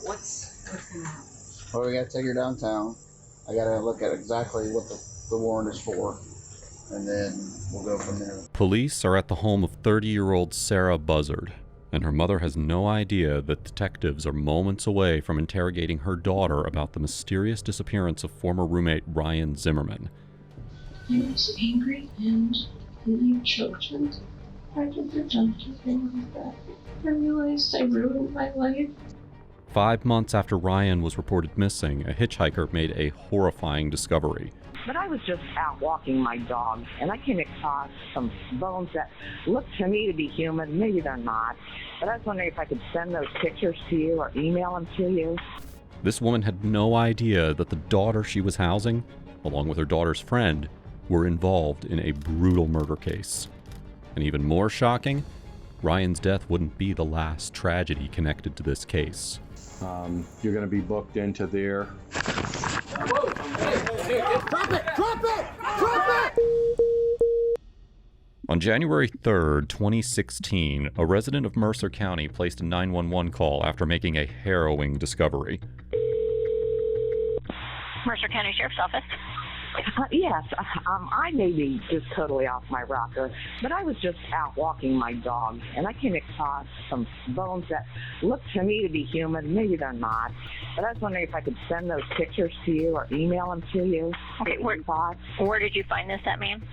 what's going to happen? Well, we got to take her downtown. I got to look at exactly what the warrant is for, and then we'll go from there. Police are at the home of 30-year-old Sarah Buzzard, and her mother has no idea that detectives are moments away from interrogating her daughter about the mysterious disappearance of former roommate Ryan Zimmerman. I was angry and completely choked her. I took her down to things that I realized I ruined my life. 5 months after Ryan was reported missing, a hitchhiker made a horrifying discovery. But I was just out walking my dog, and I came across some bones that look to me to be human. Maybe they're not. But I was wondering if I could send those pictures to you or email them to you. This woman had no idea that the daughter she was housing, along with her daughter's friend, were involved in a brutal murder case. And even more shocking, Ryan's death wouldn't be the last tragedy connected to this case. You're going to be booked into there. Whoa! Hey, drop it! Drop it! Drop it! On January 3rd, 2016, a resident of Mercer County placed a 911 call after making a harrowing discovery. Mercer County Sheriff's Office. Yes, I may be just totally off my rocker, but I was just out walking my dog, and I came across some bones that look to me to be human. Maybe they're not. But I was wondering if I could send those pictures to you or email them to you. Okay, where did you find this at, ma'am?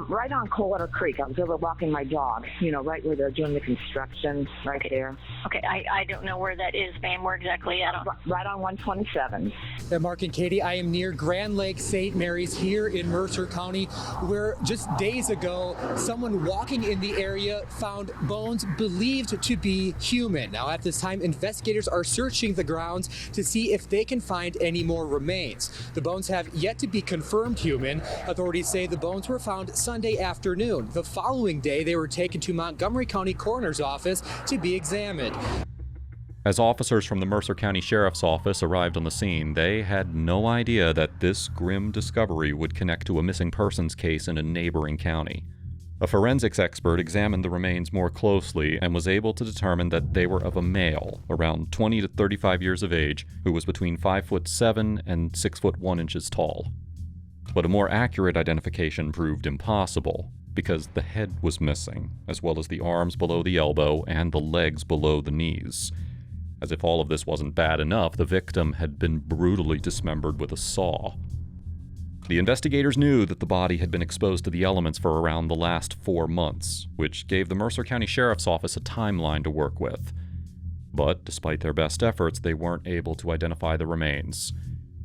Right on Coldwater Creek. I was over walking my dog, right where they're doing the construction, right there. Okay, I don't know where that is, ma'am. Where exactly? Right on 127. Mark and Katie, I am near Grand Lake St. Mary's here in Mercer County, where just days ago, someone walking in the area found bones believed to be human. Now, at this time, investigators are searching the grounds to see if they can find any more remains. The bones have yet to be confirmed human. Authorities say the bones were found Sunday afternoon. The following day, they were taken to Montgomery County Coroner's Office to be examined. As officers from the Mercer County Sheriff's Office arrived on the scene, they had no idea that this grim discovery would connect to a missing persons case in a neighboring county. A forensics expert examined the remains more closely and was able to determine that they were of a male, around 20 to 35 years of age, who was between 5'7" and 6'1" inches tall. But a more accurate identification proved impossible, because the head was missing, as well as the arms below the elbow and the legs below the knees. As if all of this wasn't bad enough, the victim had been brutally dismembered with a saw. The investigators knew that the body had been exposed to the elements for around the last 4 months, which gave the Mercer County Sheriff's Office a timeline to work with. But despite their best efforts, they weren't able to identify the remains.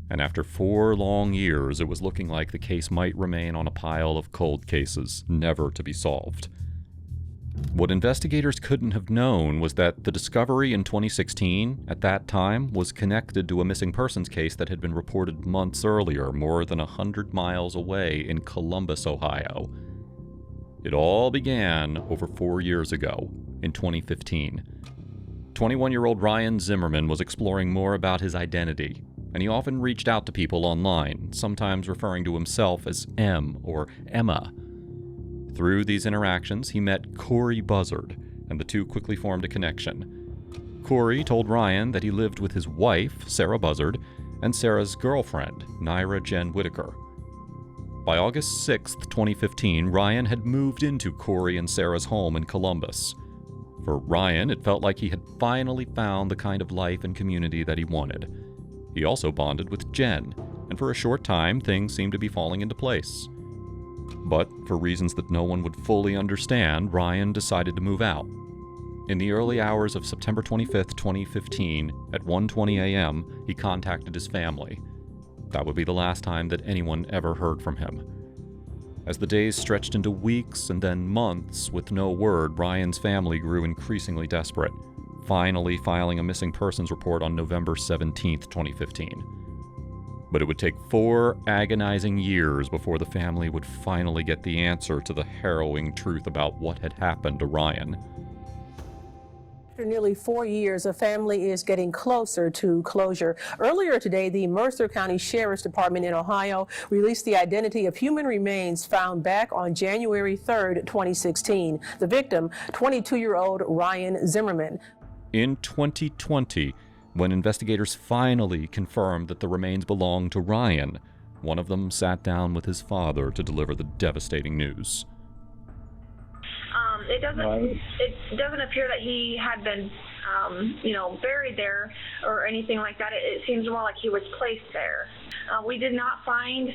And after 4 long years, it was looking like the case might remain on a pile of cold cases, never to be solved. What investigators couldn't have known was that the discovery in 2016, at that time, was connected to a missing persons case that had been reported months earlier, more than 100 miles away in Columbus, Ohio. It all began over 4 years ago, in 2015. 21-year-old Ryan Zimmerman was exploring more about his identity, and he often reached out to people online, sometimes referring to himself as M or Emma. Through these interactions, he met Corey Buzzard, and the two quickly formed a connection. Corey told Ryan that he lived with his wife, Sarah Buzzard, and Sarah's girlfriend, Naira Jen Whitaker. By August 6, 2015, Ryan had moved into Corey and Sarah's home in Columbus. For Ryan, it felt like he had finally found the kind of life and community that he wanted. He also bonded with Jen, and for a short time, things seemed to be falling into place. But, for reasons that no one would fully understand, Ryan decided to move out. In the early hours of September 25, 2015, at 1:20 a.m., he contacted his family. That would be the last time that anyone ever heard from him. As the days stretched into weeks and then months with no word, Ryan's family grew increasingly desperate, finally filing a missing persons report on November 17, 2015. But it would take 4 agonizing years before the family would finally get the answer to the harrowing truth about what had happened to Ryan. After nearly 4 years, a family is getting closer to closure. Earlier today, the Mercer County Sheriff's Department in Ohio released the identity of human remains found back on January 3rd, 2016. The victim, 22-year-old Ryan Zimmerman. In 2020, When investigators finally confirmed that the remains belonged to Ryan, one of them sat down with his father to deliver the devastating news. It doesn't appear that he had been, buried there or anything like that. It seems more like he was placed there. We did not find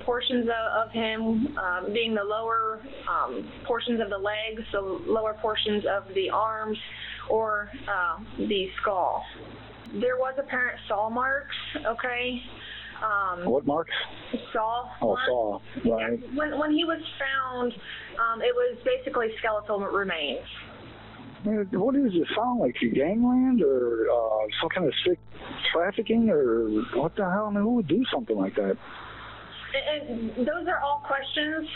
portions of him being the lower portions of the legs, the lower portions of the arms, or the skull. There was apparent saw marks, okay? What marks? Saw. Oh, saw. Right. When he was found, it was basically skeletal remains. What does it sound like? Gangland or some kind of sick trafficking or what the hell? I mean, who would do something like that? And those are all questions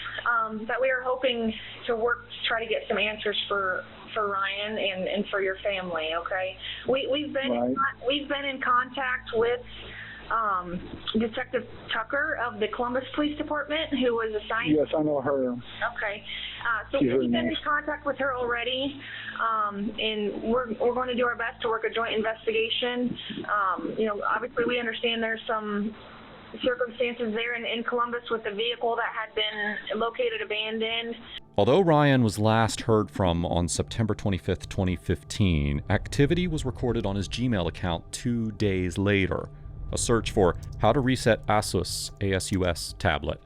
that we are hoping to work to try to get some answers for Ryan and for your family. Okay, we've been in contact with Detective Tucker of the Columbus Police Department, who was assigned. Yes, I know her. Okay, so we've been in contact with her already, and we're going to do our best to work a joint investigation. Obviously we understand there's some circumstances there in Columbus with the vehicle that had been located abandoned. Although Ryan was last heard from on September 25th, 2015, activity was recorded on his Gmail account 2 days later. A search for how to reset ASUS tablet.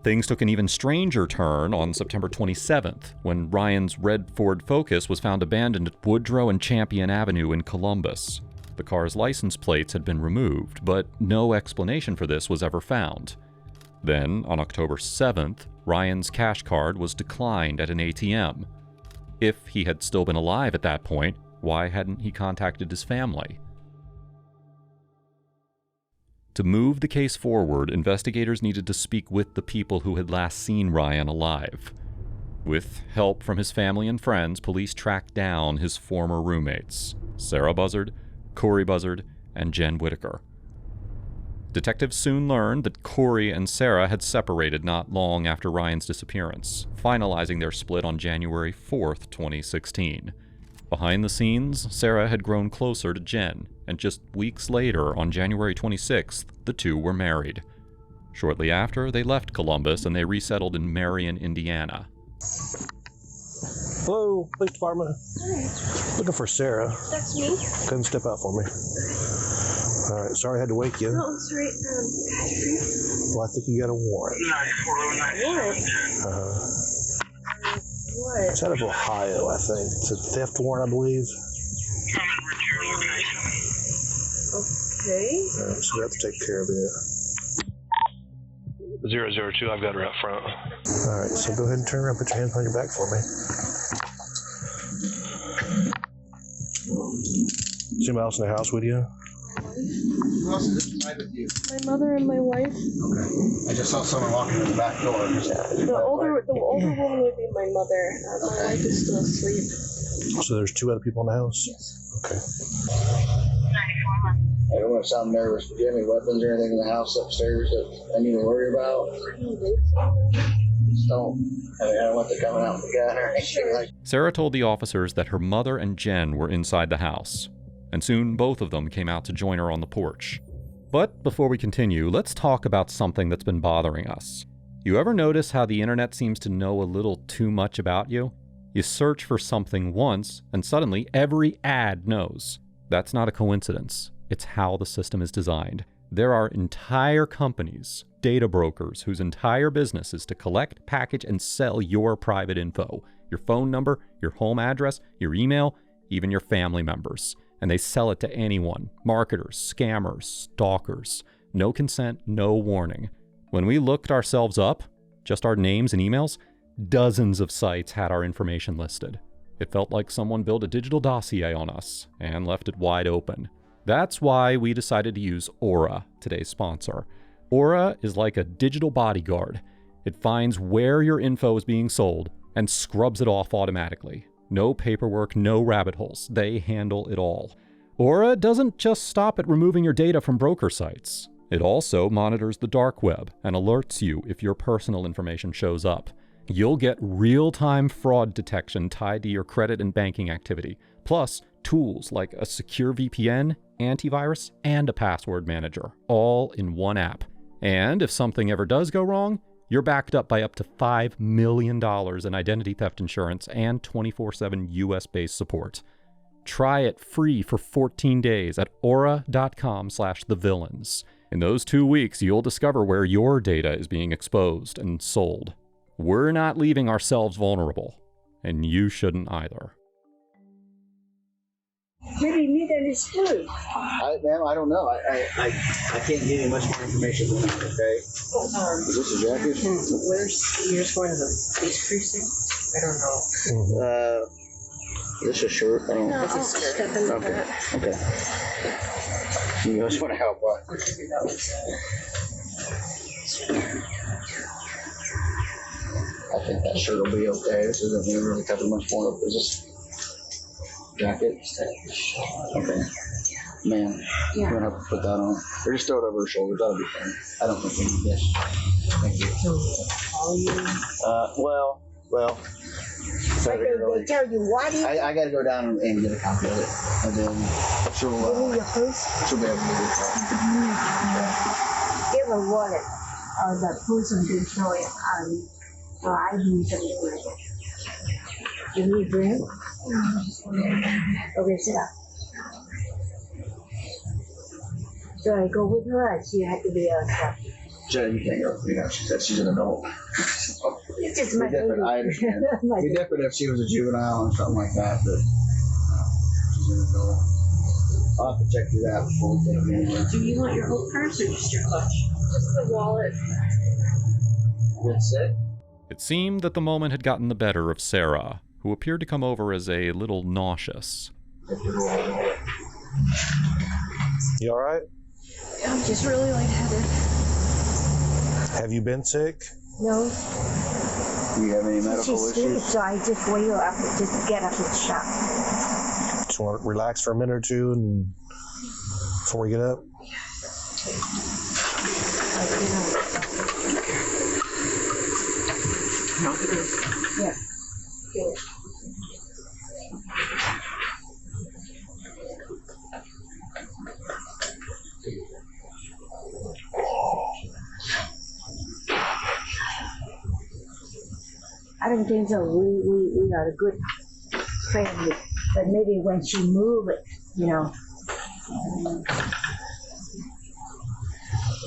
Things took an even stranger turn on September 27th, when Ryan's red Ford Focus was found abandoned at Woodrow and Champion Avenue in Columbus. The car's license plates had been removed, but no explanation for this was ever found. Then, on October 7th, Ryan's cash card was declined at an ATM. If he had still been alive at that point, why hadn't he contacted his family? To move the case forward, investigators needed to speak with the people who had last seen Ryan alive. With help from his family and friends, police tracked down his former roommates, Sarah Buzzard, Corey Buzzard, and Jen Whitaker. Detectives soon learned that Corey and Sarah had separated not long after Ryan's disappearance, finalizing their split on January 4th, 2016. Behind the scenes, Sarah had grown closer to Jen, and just weeks later, on January 26th, the two were married. Shortly after, they left Columbus and they resettled in Marion, Indiana. Hello, police department. Hi. Looking for Sarah. That's me. Couldn't step out for me. All right, sorry I had to wake you. No, I'm sorry. Can I do for you? Well, I think you got a warrant. Warrant? What? It's out of Ohio, I think. It's a theft warrant, I believe. Okay. All right, so we have to take care of it. 002, I've got her out front. All right, so go ahead and turn around, put your hands on your back for me. Is anybody else in the house with you? Who else is inside with you? My mother and my wife. Okay. I just saw someone walking in the back door. The older woman would be my mother. My wife is still asleep. So there's two other people in the house? Yes. Okay. I don't want to sound nervous, but do you have any weapons or anything in the house upstairs that I need to worry about? I don't think so. Just don't. I don't want them coming out with a gun or anything like that. Sarah told the officers that her mother and Jen were inside the house, and soon both of them came out to join her on the porch. But before we continue, let's talk about something that's been bothering us. You ever notice how the internet seems to know a little too much about you? You search for something once, and suddenly every ad knows. That's not a coincidence. It's how the system is designed. There are entire companies, data brokers, whose entire business is to collect, package, and sell your private info. Your phone number, your home address, your email, even your family members. And they sell it to anyone. Marketers, scammers, stalkers. No consent, no warning. When we looked ourselves up, just our names and emails, dozens of sites had our information listed. It felt like someone built a digital dossier on us and left it wide open. That's why we decided to use Aura, today's sponsor. Aura is like a digital bodyguard. It finds where your info is being sold and scrubs it off automatically. No paperwork, no rabbit holes. They handle it all. Aura doesn't just stop at removing your data from broker sites. It also monitors the dark web and alerts you if your personal information shows up. You'll get real-time fraud detection tied to your credit and banking activity, plus Tools like a secure VPN, antivirus, and a password manager, all in one app. And if something ever does go wrong, you're backed up by up to $5 million in identity theft insurance and 24/7 US-based support. Try it free for 14 days at aura.com/thevillains. In those 2 weeks, you'll discover where your data is being exposed and sold. We're not leaving ourselves vulnerable, and you shouldn't either. Where do you need any food? Ma'am, I don't know. I can't give you much more information than that, okay? Is this a jacket? Where's yours going to the police precinct? I don't know. Is this a shirt? I don't know. This is step in the back. Okay. You guys want to help? What? I think that shirt will be okay. This isn't going to really cover much more. Is this jacket? Okay. Man, you're going to have to put that on. Or just throw it over her shoulders. That'll be fine. I don't think we need this. Thank you. Well. They tell you what? I got to go down and get a copy of it. And then she'll be able to do it. Give her wallet. The person can show it. I need something like that. You need drink? Okay, sit up. So I go with her, and she had to be a Jen, you can't go with me now. She said she's an adult. It's just my different. I understand. It'd be different if she was a juvenile or something like that, but she's an adult. I'll have to check through that before we take it anywhere. Do you want your whole purse or just your clutch? Just the wallet. That's it. It seemed that the moment had gotten the better of Sarah, who appeared to come over as a little nauseous. You all right? I'm just really lightheaded. Have you been sick? No. Do you have any medical She's issues? asleep, so I just wait her up and just get up and shop. Just want to relax for a minute or two and before we get up? Yeah. Good. I don't think so. We are a good family, but maybe when she move it, you know,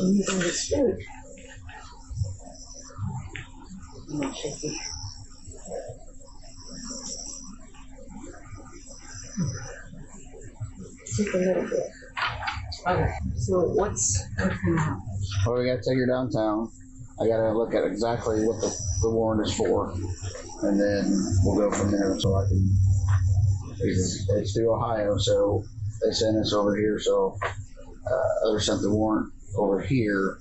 we understood. Just a little bit. Okay. So what's going to happen? Well, we got to take her downtown. I got to look at exactly what the warrant is for, and then we'll go from there. So I can. It's through Ohio, so they sent us over here. So others sent the warrant over here.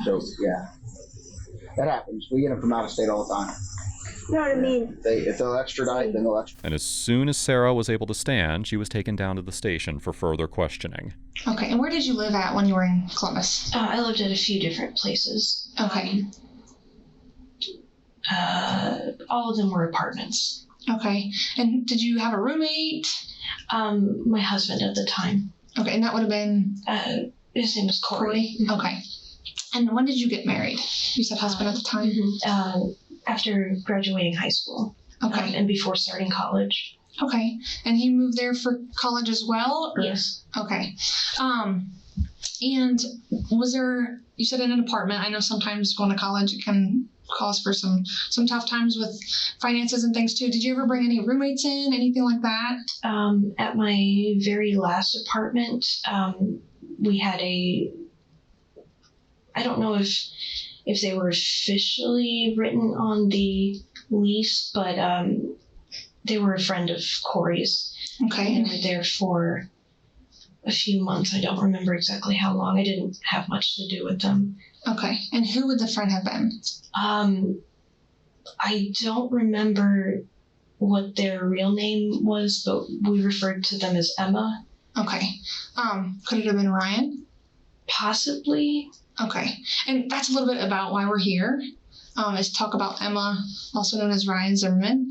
So yeah, that happens. We get them from out of state all the time. You know what I mean? If they'll extradite, then they'll extradite. And as soon as Sarah was able to stand, she was taken down to the station for further questioning. Okay, and where did you live at when you were in Columbus? I lived at a few different places. Okay. All of them were apartments. Okay, and did you have a roommate? My husband at the time. Okay, and that would have been? His name was Corey. Okay. And when did you get married? You said husband at the time? After graduating high school. Okay. And before starting college. Okay. And he moved there for college as well? Or? Yes. Okay. And was there, you said in an apartment, I know sometimes going to college it can cause for some tough times with finances and things too. Did you ever bring any roommates in, anything like that? At my very last apartment, we had I don't know if they were officially written on the lease, but they were a friend of Corey's. Okay. And they were there for a few months. I don't remember exactly how long. I didn't have much to do with them. Okay. And who would the friend have been? I don't remember what their real name was, but we referred to them as Emma. Okay. Could it have been Ryan? Possibly. Okay. And that's a little bit about why we're here. is talk about Emma, also known as Ryan Zimmerman.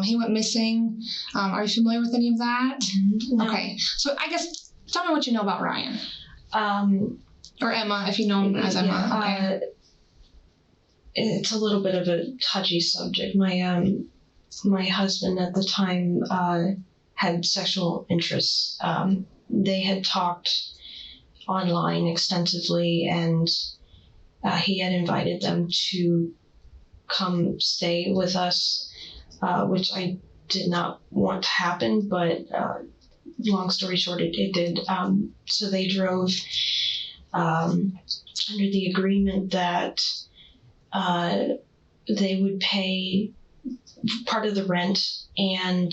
He went missing. Are you familiar with any of that? No. Okay, so I guess tell me what you know about Ryan. Or Emma, if you know him as Emma. Yeah, okay. It's a little bit of a touchy subject. My husband at the time had sexual interests. They had talked online extensively, and he had invited them to come stay with us, which I did not want to happen, but long story short, it did. So they drove under the agreement that they would pay part of the rent, and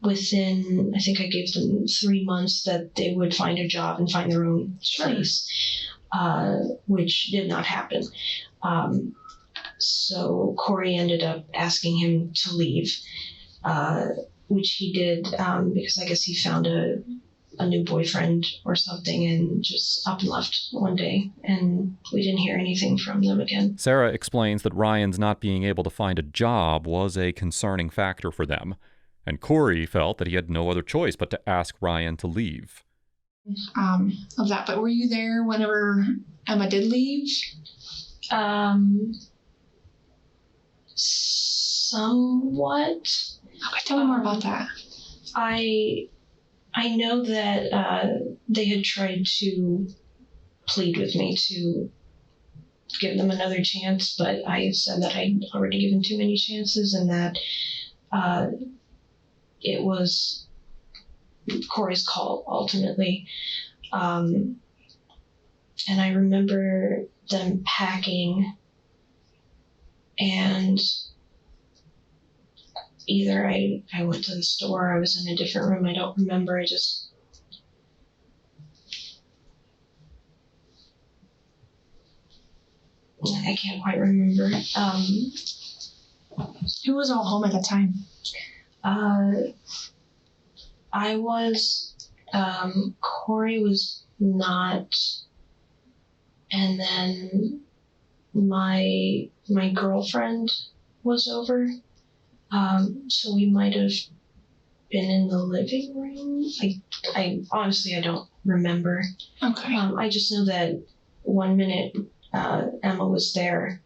within, I think I gave them 3 months, that they would find a job and find their own place, which did not happen. So Corey ended up asking him to leave, which he did because I guess he found a new boyfriend or something and just up and left one day, and we didn't hear anything from them again. Sarah explains that Ryan's not being able to find a job was a concerning factor for them, and Corey felt that he had no other choice but to ask Ryan to leave. Of that, but were you there whenever Emma did leave? Somewhat. Okay, tell me more about that. I know that they had tried to plead with me to give them another chance, but I said that I'd already given too many chances, and that it was Corey's call ultimately. And I remember them packing, and either I went to the store, I was in a different room, I don't remember, I can't quite remember. Who was all home at that time? I was, Corey was not, and then my girlfriend was over. So we might have been in the living room. I honestly, I don't remember. Okay. I just know that 1 minute Emma was there,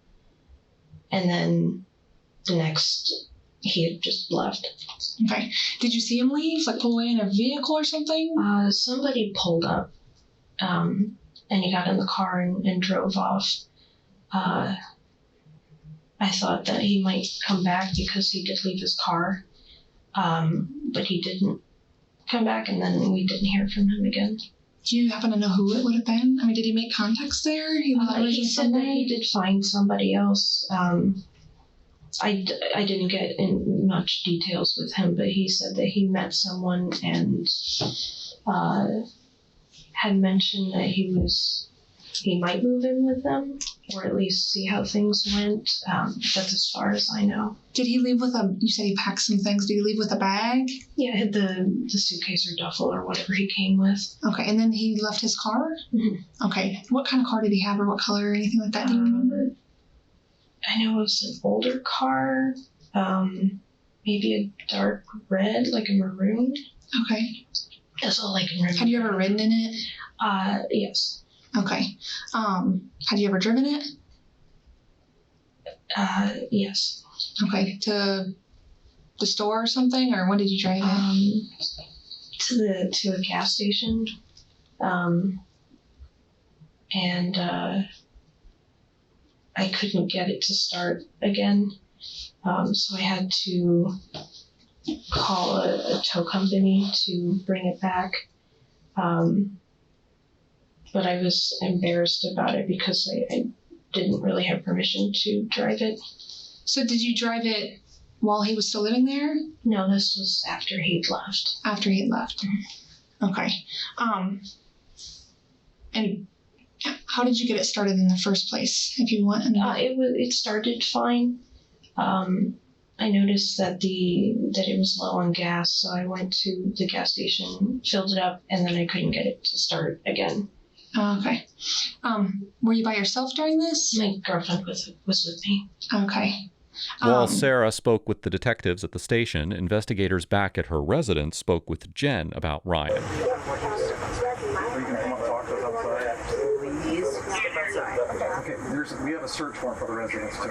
and then the next he had just left. Okay. Did you see him leave? Like pull away in a vehicle or something? Somebody pulled up, and he got in the car and drove off. I thought that he might come back because he did leave his car, but he didn't come back, and then we didn't hear from him again. Do you happen to know who it would have been? I mean, did he make contacts there? He said that he did find somebody else. I didn't get in much details with him, but he said that he met someone and had mentioned that he might move in with them, or at least see how things went. That's as far as I know. Did he leave with you said he packed some things. Did he leave with a bag? Yeah, the suitcase or duffel or whatever he came with. Okay, and then he left his car? Mm-hmm. Okay. What kind of car did he have, or what color or anything like that? Do you remember? I know it was an older car, maybe a dark red, like a maroon. Okay. That's all I can remember. Had you ever ridden in it? Yes. Okay. Had you ever driven it? Yes. Okay. To the store or something, or when did you drive it? To a gas station. And I couldn't get it to start again. So I had to call a tow company to bring it back. But I was embarrassed about it because I didn't really have permission to drive it. So did you drive it while he was still living there? No, this was after he'd left. After he'd left. Okay. And how did you get it started in the first place, if you want? It started fine. I noticed that it was low on gas, so I went to the gas station, filled it up, and then I couldn't get it to start again. Okay. Were you by yourself during this? My girlfriend was with me. Okay. While Sarah spoke with the detectives at the station, investigators back at her residence spoke with Jen about Ryan. Okay, we have a search warrant for the residence too.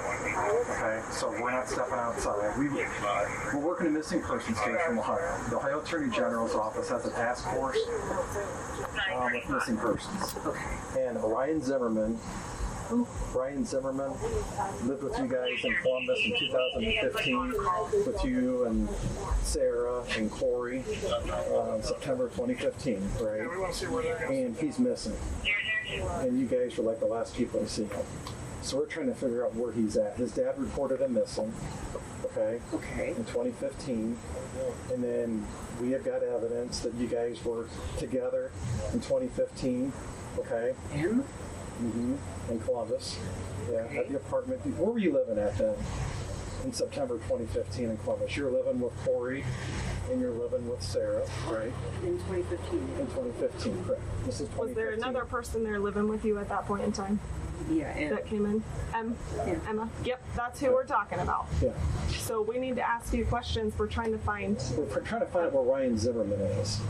Okay, so we're not stepping outside. We're working a missing persons case from Ohio. The Ohio Attorney General's office has a task force with missing persons. Okay. And Ryan Zimmerman lived with you guys in Columbus in 2015 with you and Sarah and Corey September 2015, right? And he's missing. And you guys were like the last people to see him. So we're trying to figure out where he's at. His dad reported him missing, okay, in 2015. And then we have got evidence that you guys were together in 2015, okay? Him? Mm-hmm. In Columbus, at the apartment. Where were you living at then? In September 2015 in Columbus. You're living with Corey and you're living with Sarah, right? In 2015. In 2015, correct. This is 2015. Was there another person there living with you at that point in time? Yeah. That came in? Emma? Yep, that's who we're talking about. Yeah. So we need to ask you questions. We're trying to find out where Ryan Zimmerman is.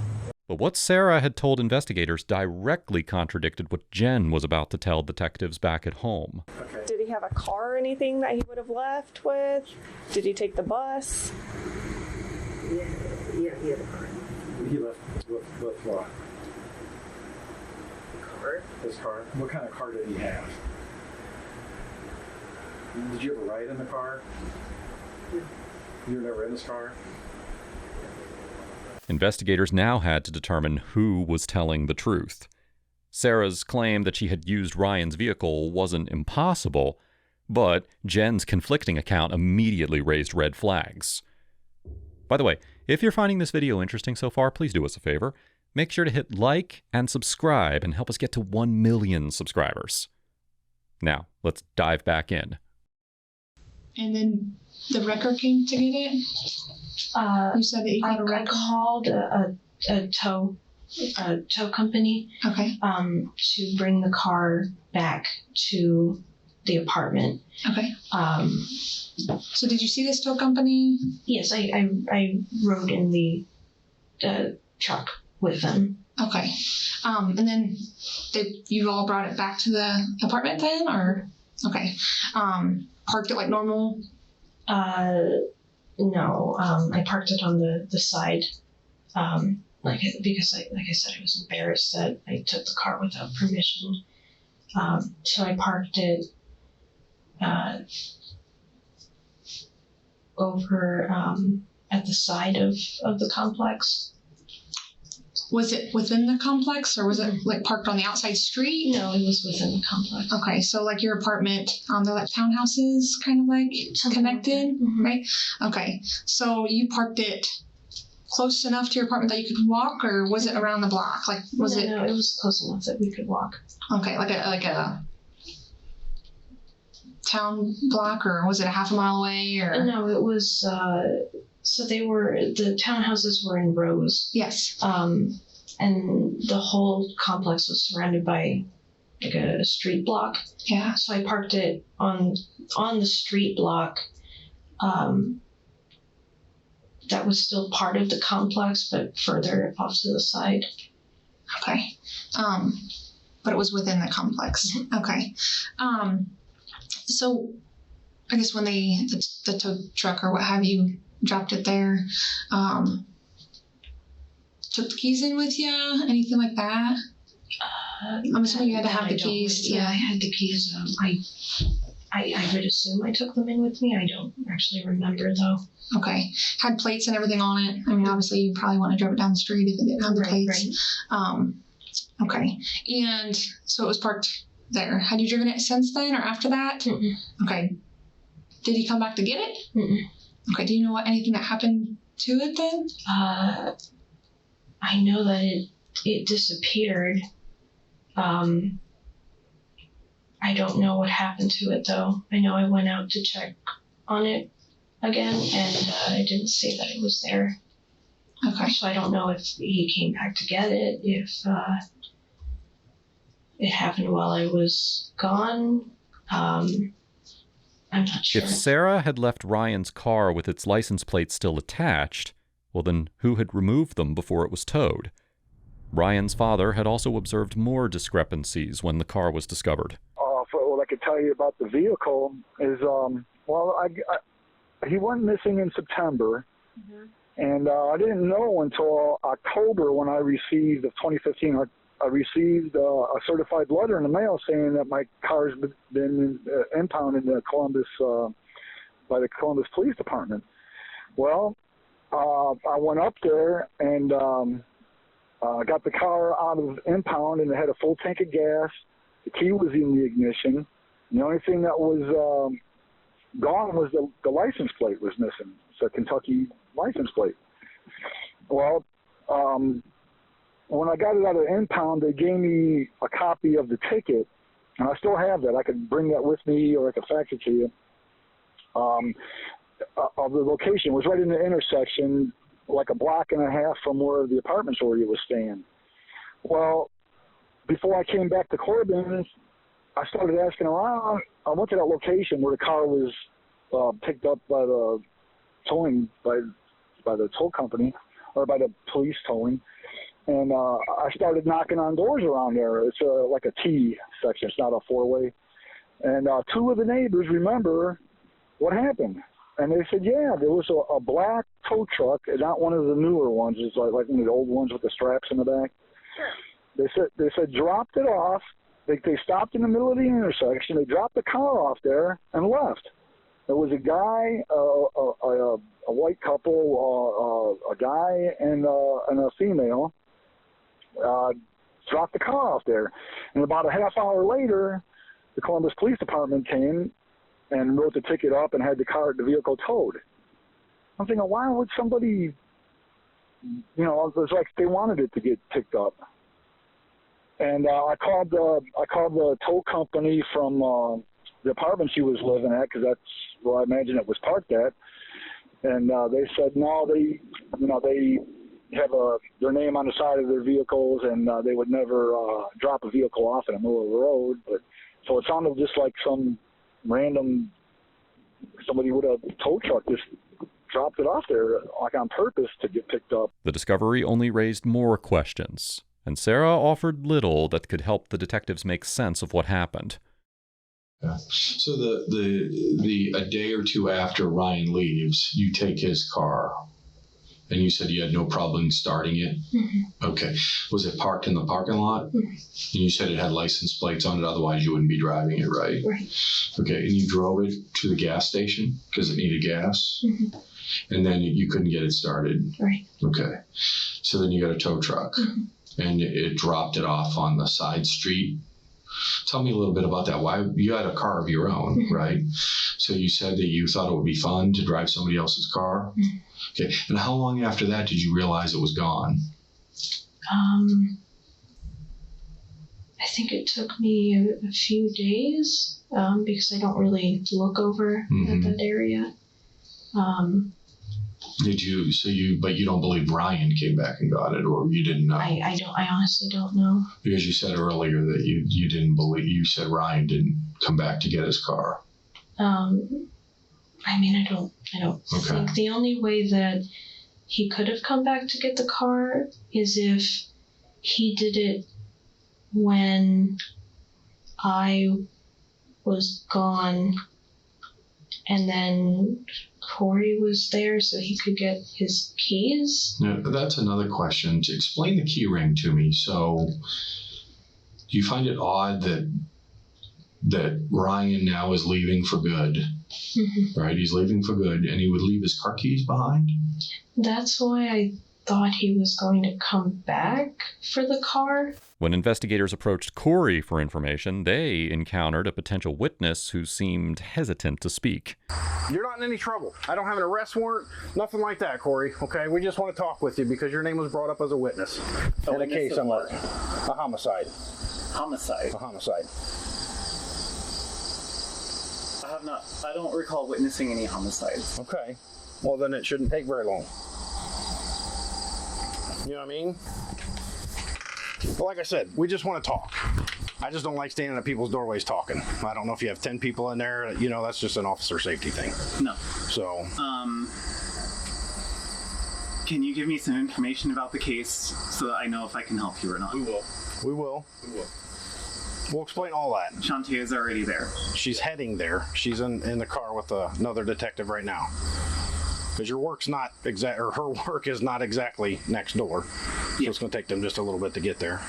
But what Sarah had told investigators directly contradicted what Jen was about to tell detectives back at home. Okay. Did he have a car or anything that he would have left with? Did he take the bus? Yeah, he had a car. He left with what? Car? His car? What kind of car did he have? Did you ever ride in the car? Yeah. You were never in his car? Investigators now had to determine who was telling the truth. Sarah's claim that she had used Ryan's vehicle wasn't impossible, but Jen's conflicting account immediately raised red flags. By the way, if you're finding this video interesting so far, please do us a favor. Make sure to hit like and subscribe and help us get to 1 million subscribers. Now, let's dive back in. And then the wrecker came to get it? You said that you got a wrecker? I called a tow company. Okay. To bring the car back to the apartment. Okay. So did you see this tow company? Yes, I rode in the truck with them. Okay. And then you all brought it back to the apartment then, or? Okay. Parked it like normal? No, I parked it on the side, because like I said, I was embarrassed that I took the car without permission. So I parked it over at the side of the complex. Was it within the complex, or was it like parked on the outside street? No, it was within the complex. Okay, so like your apartment, they're like townhouses, kind of like connected, right? Okay, so you parked it close enough to your apartment that you could walk, or was it around the block? Like, was it? No, it was close enough that we could walk. Okay, like a town block, or was it a half a mile away, or? No, it was. So the townhouses were in rows. Yes. And the whole complex was surrounded by like a street block. Yeah. So I parked it on the street block. That was still part of the complex, but further off to the side. Okay. But it was within the complex. Okay. So I guess when the tow truck or what have you dropped it there, took the keys in with you, anything like that? I'm assuming you had to have the keys. Yeah, I had the keys. I would assume I took them in with me. I don't actually remember though. Okay. Had plates and everything on it. I mean, obviously you probably wouldn't have driven it down the street if it didn't have the plates. Right. Okay. And so it was parked there. Had you driven it since then or after that? Mm-mm. Okay. Did he come back to get it? Mm-mm. Okay. Do you know anything that happened to it then? I know that it disappeared. I don't know what happened to it though. I know I went out to check on it again, and I didn't see that it was there. Okay. So I don't know if he came back to get it, if it happened while I was gone. I'm not sure. If Sarah had left Ryan's car with its license plate still attached, well then who had removed them before it was towed? Ryan's father had also observed more discrepancies when the car was discovered. What I could tell you about the vehicle is, he went missing in September, and I didn't know until October when I received, of 2015, I received a certified letter in the mail saying that my car's been impounded in Columbus, by the Columbus Police Department. Well, I went up there and got the car out of impound, and it had a full tank of gas. The key was in the ignition. The only thing that was gone was the license plate was missing. It's a Kentucky license plate. Well, when I got it out of impound, they gave me a copy of the ticket, and I still have that. I could bring that with me, or I could fax it to you. Of the location, it was right in the intersection, like a block and a half from where the apartments where he was staying. Well, before I came back to Corbin, I started asking around. I went to that location where the car was picked up by the towing, by the tow company, or by the police towing. And I started knocking on doors around there. It's like a T section. It's not a four-way. And two of the neighbors remember what happened. And they said, yeah, there was a black tow truck, not one of the newer ones. It's like one of the old ones with the straps in the back. Sure. They said dropped it off. They stopped in the middle of the intersection. They dropped the car off there and left. There was a guy, a white couple, a guy and a female. Dropped the car off there. And about a half hour later, the Columbus Police Department came and wrote the ticket up and had the vehicle towed. I'm thinking, why would somebody, it was like they wanted it to get picked up. And I called the tow company from the apartment she was living at, because that's where I imagine it was parked at. And they said, no, they have their name on the side of their vehicles, and they would never drop a vehicle off in the middle of the road. But so it sounded just like some random, somebody with a tow truck just dropped it off there, like on purpose to get picked up. The discovery only raised more questions, and Sarah offered little that could help the detectives make sense of what happened. Yeah. So a day or two after Ryan leaves, you take his car, and you said you had no problem starting it? Mm-hmm. Okay. Was it parked in the parking lot? Mm-hmm. And you said it had license plates on it, otherwise you wouldn't be driving it, right? Right. Okay, and you drove it to the gas station because it needed gas? Mm-hmm. And then you couldn't get it started? Right. Okay. So then you got a tow truck, and it dropped it off on the side street. Tell me a little bit about that. Why you had a car of your own, right? So you said that you thought it would be fun to drive somebody else's car. Okay. And how long after that did you realize it was gone? I think it took me a few days because I don't really look over at that area. But you don't believe Ryan came back and got it, or you didn't know? I honestly don't know. Because you said earlier that you didn't believe, you said Ryan didn't come back to get his car. I don't think the only way that he could have come back to get the car is if he did it when I was gone, and then Corey was there so he could get his keys. Yeah, that's another question. To explain the key ring to me. So do you find it odd that Ryan now is leaving for good? Mm-hmm. Right? He's leaving for good, and he would leave his car keys behind? That's why I thought he was going to come back for the car. When investigators approached Corey for information, they encountered a potential witness who seemed hesitant to speak. You're not in any trouble. I don't have an arrest warrant, nothing like that, Corey. Okay, we just want to talk with you because your name was brought up as a witness in a case of what? A homicide. Homicide? A homicide. I don't recall witnessing any homicides. Okay, well then it shouldn't take very long. You know what I mean? But like I said, we just want to talk. I just don't like standing at people's doorways talking. I don't know if you have 10 people in there. You know, that's just an officer safety thing. No. So. Can you give me some information about the case so that I know if I can help you or not? We will. We'll explain all that. Shantae is already there. She's heading there. She's in the car with another detective right now. Because her work is not exactly next door. So it's going to take them just a little bit to get there.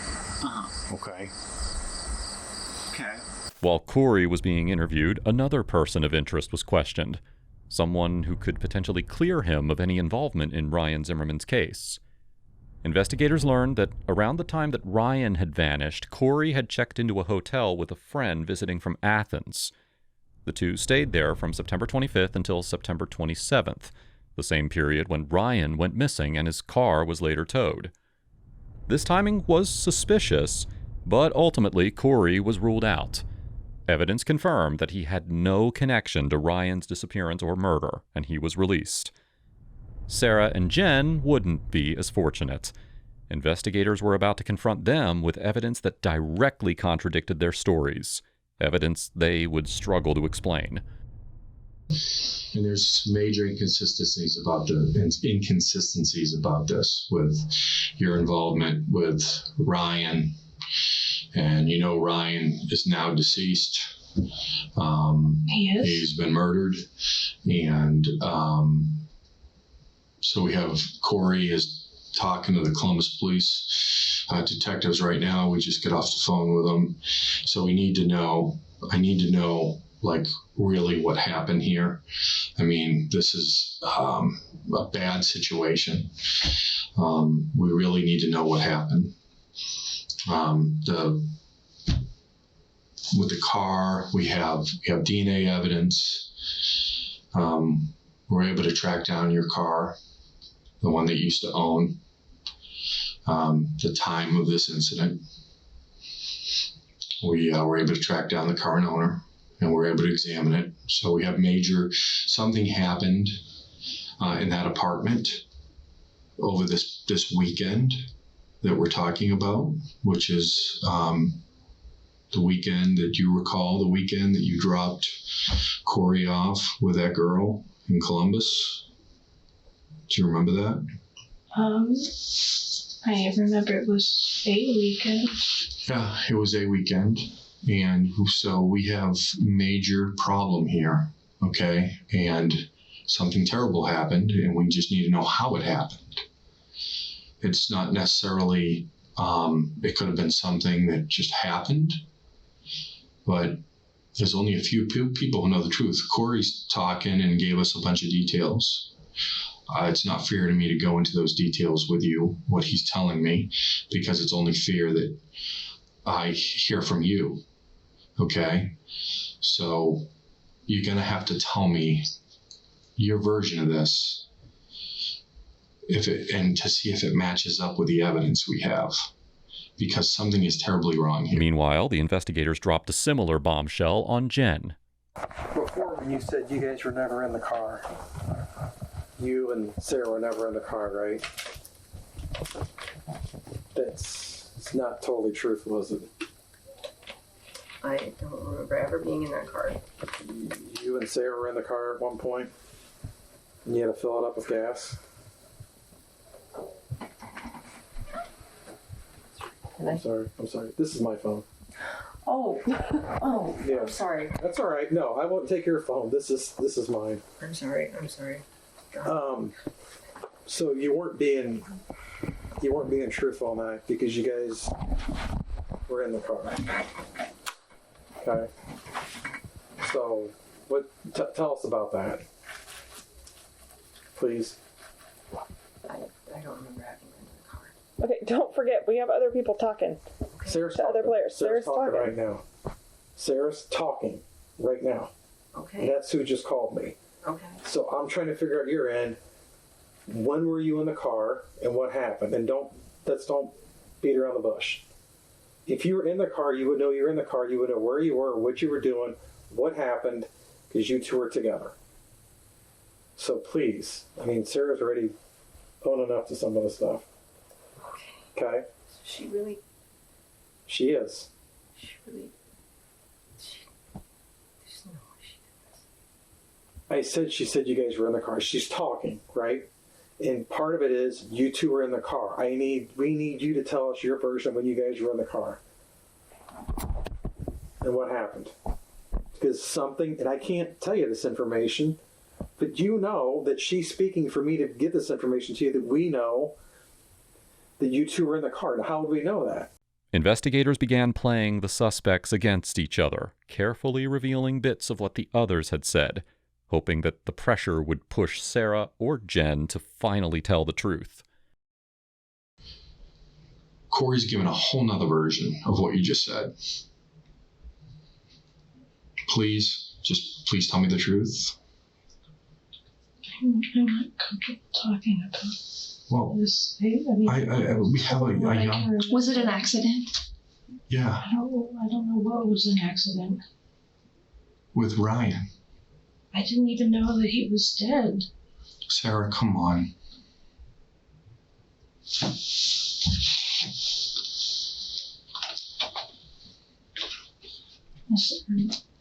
Okay. While Corey was being interviewed, another person of interest was questioned. Someone who could potentially clear him of any involvement in Ryan Zimmerman's case. Investigators learned that around the time that Ryan had vanished, Corey had checked into a hotel with a friend visiting from Athens. The two stayed there from September 25th until September 27th, the same period when Ryan went missing and his car was later towed. This timing was suspicious, but ultimately Corey was ruled out. Evidence confirmed that he had no connection to Ryan's disappearance or murder, and he was released. Sarah and Jen wouldn't be as fortunate. Investigators were about to confront them with evidence that directly contradicted their stories, evidence they would struggle to explain. And there's major inconsistencies about this with your involvement with Ryan. And you know Ryan is now deceased. He is? He's been murdered. And so we have Corey is talking to the Columbus police detectives right now. We just get off the phone with them. So I need to know, like, really what happened here. I mean, this is a bad situation. We really need to know what happened. With the car, we have DNA evidence. We're able to track down your car, the one that you used to own, the time of this incident. We were able to track down the current owner, and we're able to examine it. So we have something happened in that apartment over this weekend that we're talking about, which is the weekend that you recall, the weekend that you dropped Corey off with that girl in Columbus. Do you remember that? I remember it was a weekend. Yeah, it was a weekend. And so we have major problem here, okay? And something terrible happened, and we just need to know how it happened. It's not necessarily, it could have been something that just happened, but there's only a few people who know the truth. Corey's talking and gave us a bunch of details. It's not fair to me to go into those details with you, what he's telling me, because it's only fair that I hear from you, okay? So you're gonna have to tell me your version of this, and to see if it matches up with the evidence we have, because something is terribly wrong here. Meanwhile, the investigators dropped a similar bombshell on Jen. Before, when you said you guys were never in the car, you and Sarah were never in the car, right? It's not totally truthful, is it? I don't remember ever being in that car. You and Sarah were in the car at one point, and you had to fill it up with gas. I'm sorry. This is my phone. Oh, Yeah. I'm sorry. That's all right. No, I won't take your phone. This is mine. I'm sorry. God. So you weren't being truthful on that because you guys were in the car. Okay. So tell us about that, please. I don't remember having been in the car. Okay, don't forget, we have other people talking. Sarah's to other players. Sarah's talking right now. Sarah's talking right now. Okay. And that's who just called me. Okay. So I'm trying to figure out your end. When were you in the car and what happened? And don't beat around the bush. If you were in the car, you would know you were in the car. You would know where you were, what you were doing, what happened, because you two were together. So please, Sarah's already owning up to some of the stuff. Okay? She really... She is. She said you guys were in the car. She's talking, right? And part of it is you two were in the car. We need you to tell us your version when you guys were in the car. And what happened. Because something, and I can't tell you this information, but you know that she's speaking for me to give this information to you, that we know that you two were in the car. Now, how would we know that? Investigators began playing the suspects against each other, carefully revealing bits of what the others had said, hoping that the pressure would push Sarah or Jen to finally tell the truth. Corey's given a whole nother version of what you just said. Please tell me the truth. I'm not comfortable talking about this. We have a young... Was it an accident? Yeah. I don't know what was an accident. With Ryan. I didn't even know that he was dead. Sarah, come on.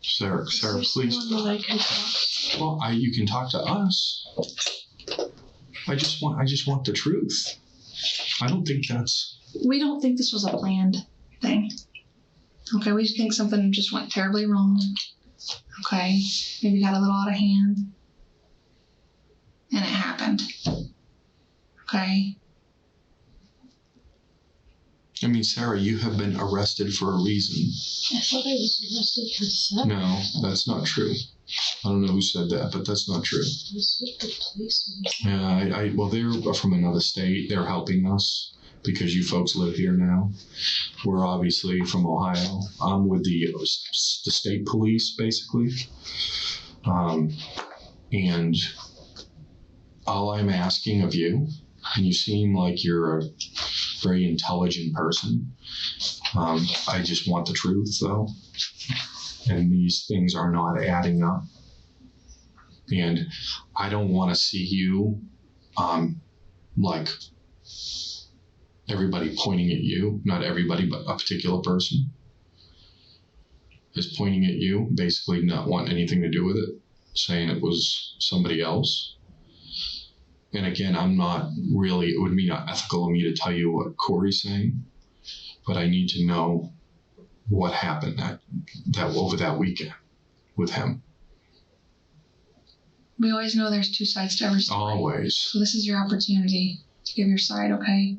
Sarah, please. Well, you can talk to us. I just want the truth. I don't think that's... We don't think this was a planned thing. Okay, we think something just went terribly wrong. Okay, maybe got a little out of hand. And it happened. Okay? I mean, Sarah, you have been arrested for a reason. I thought I was arrested for sex. No, that's not true. I don't know who said that, but that's not true. That's what the policeman said. Yeah, well, they're from another state. They're helping us because you folks live here now. We're obviously from Ohio. I'm with the state police, basically. And all I'm asking of you, and you seem like you're a very intelligent person. I just want the truth, though. And these things are not adding up. And I don't want to see you, like everybody pointing at you. Not everybody, but a particular person is pointing at you, basically not wanting anything to do with it, saying it was somebody else. And again, it would be not ethical of me to tell you what Corey's saying, but I need to know what happened that over that weekend with him. We always know there's two sides to every story. Always. So this is your opportunity to give your side, okay?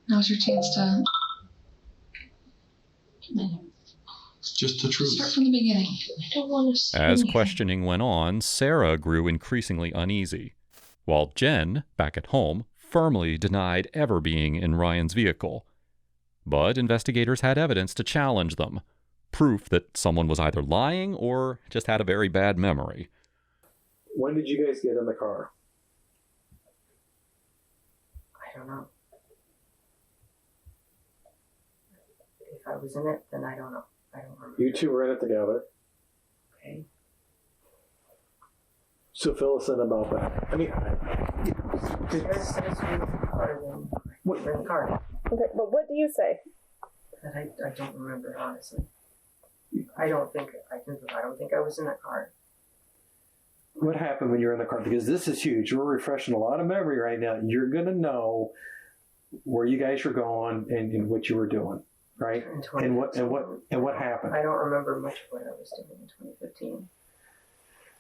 Now's your chance to... Just the truth. Start from the beginning. I don't want to say As anything. questioning went on, Sarah grew increasingly uneasy, while Jen, back at home, firmly denied ever being in Ryan's vehicle. But investigators had evidence to challenge them, proof that someone was either lying or just had a very bad memory. When did you guys get in the car? I don't know. If I was in it, then I don't know. I don't remember. You two were in it together. Okay. So fill us in about that. I mean, Sarah says we were in the car, then we were in the car. Okay, but what do you say? That I don't remember, honestly. I don't think I was in that car. what happened when you were in the car? Because this is huge. We're refreshing a lot of memory right now. You're going to know where you guys were going and what you were doing, right? And what happened. I don't remember much of what I was doing in 2015.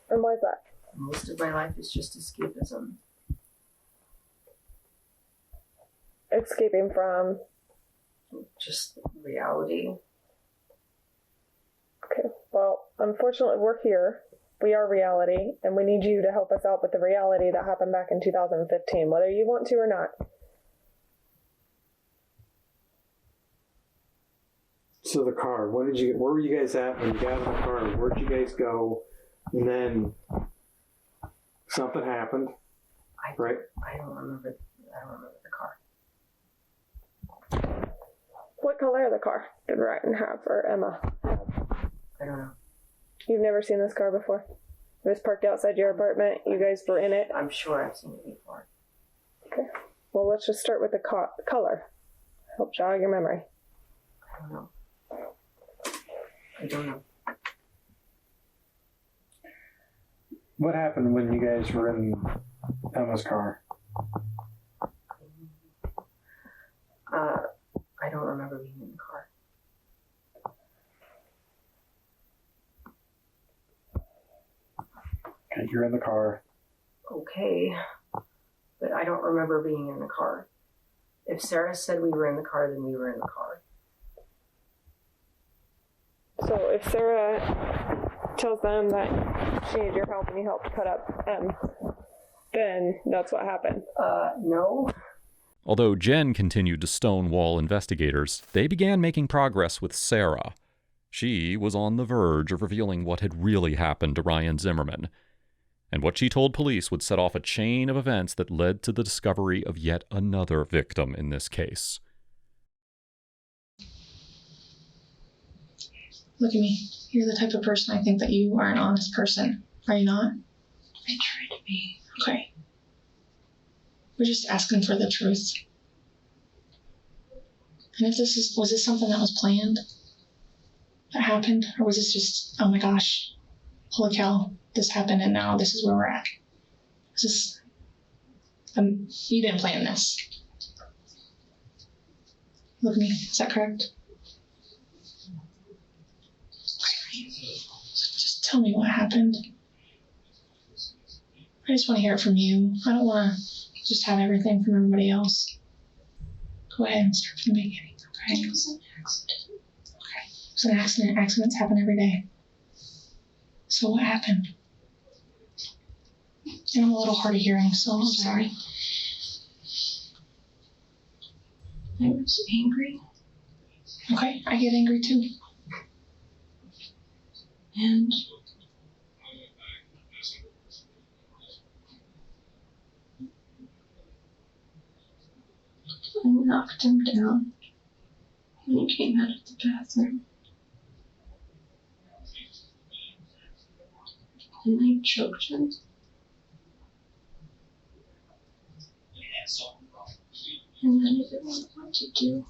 And why is that? Most of my life is just escapism. Escaping from? Just reality. Okay, well, unfortunately, we're here. We are reality, and we need you to help us out with the reality that happened back in 2015, whether you want to or not. So the car, where were you guys at when you got in the car? Where'd you guys go? And then something happened, right? I don't remember the car. What color of the car did Ryan have, or Emma have? I don't know. You've never seen this car before? It was parked outside your apartment. You guys were in it? I'm sure I've seen it before. Okay. Well, let's just start with the color. Help jog your memory. I don't know. I don't know. What happened when you guys were in Emma's car? I don't remember being in the car. Okay, you're in the car. Okay, but I don't remember being in the car. If Sarah said we were in the car, then we were in the car. So if Sarah tells them that she needs your help and you help cut up M, then that's what happened. No. Although Jen continued to stonewall investigators, they began making progress with Sarah. She was on the verge of revealing what had really happened to Ryan Zimmerman. And what she told police would set off a chain of events that led to the discovery of yet another victim in this case. Look at me. You're the type of person I think that you are an honest person. Are you not? I try to be. Okay. We're just asking for the truth. And if was this something that was planned? That happened? Or was this just, oh my gosh, holy cow, this happened and now this is where we're at? Is this, you didn't plan this. Look at me, is that correct? Just tell me what happened. I just want to hear it from you. I don't want to just have everything from everybody else. Go ahead and start from the beginning, okay? It was an accident. Okay. It was an accident. Accidents happen every day. So what happened? And I'm a little hard of hearing, so I'm sorry. I was angry. Okay, I get angry too. And I knocked him down when he came out of the bathroom. And I choked him. And then I didn't know what to do.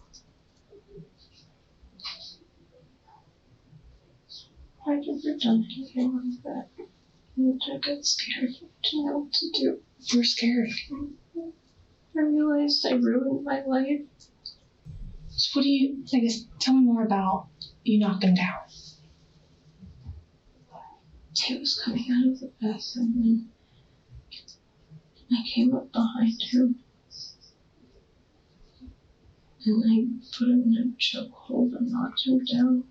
I've never done anything like that. And I got scared to know what to do. You were scared. I realized I ruined my life. So tell me more about you knocked him down. He was coming out of the bathroom and I came up behind him. And I put him in a chokehold and knocked him down.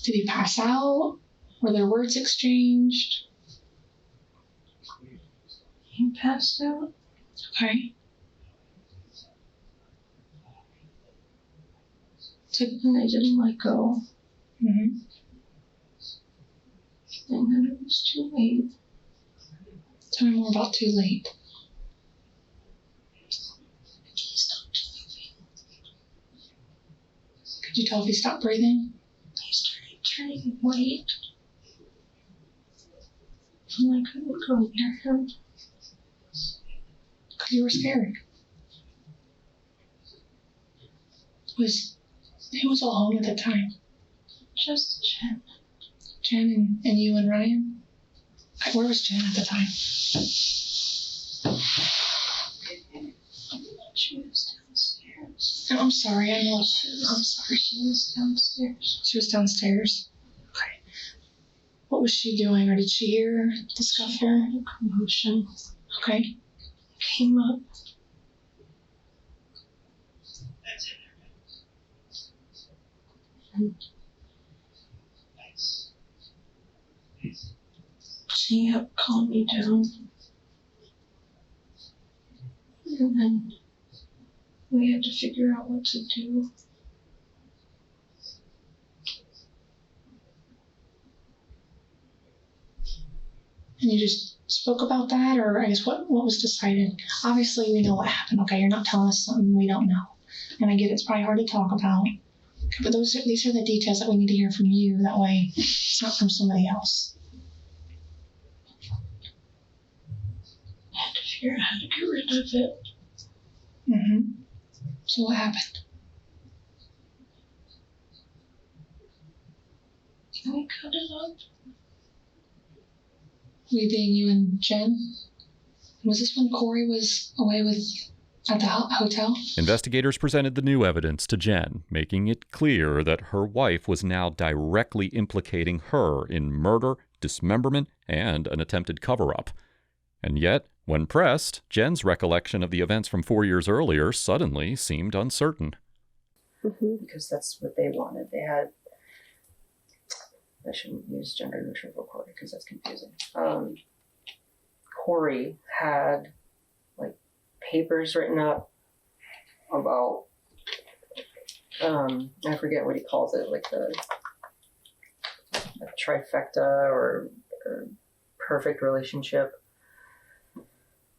Did he pass out? Were there words exchanged? He passed out. Okay. And I didn't let go. Mm-hmm. And then it was too late. Tell me more about too late. He stopped moving. Could you tell if he stopped breathing? He started turning white. And I couldn't go near him. Because you were scared. Who was all home at the time? Just Jen. Jen and you and Ryan? Where was Jen at the time? She was downstairs. Oh, I'm sorry, I'm sorry, she was downstairs. She was downstairs? Okay. What was she doing, or did she hear the scuffle? She heard a commotion. Okay. Came up. And she helped calm me down. And then we had to figure out what to do. And you just spoke about that, or I guess what was decided? Obviously, we know what happened, okay? You're not telling us something we don't know. And I get it's probably hard to talk about. But these are the details that we need to hear from you. That way, it's not from somebody else. I had to figure out how to get rid of it. Mm-hmm. So what happened? Can we cut it up? We being you and Jen? Was this when Corey was away at the hotel? Investigators presented the new evidence to Jen, making it clear that her wife was now directly implicating her in murder, dismemberment, and an attempted cover-up. And yet, when pressed, Jen's recollection of the events from 4 years earlier suddenly seemed uncertain. Because that's what they wanted. They had, I shouldn't use gender neutral for Corey because that's confusing. Corey had like papers written up about, I forget what he calls it, like the trifecta or perfect relationship.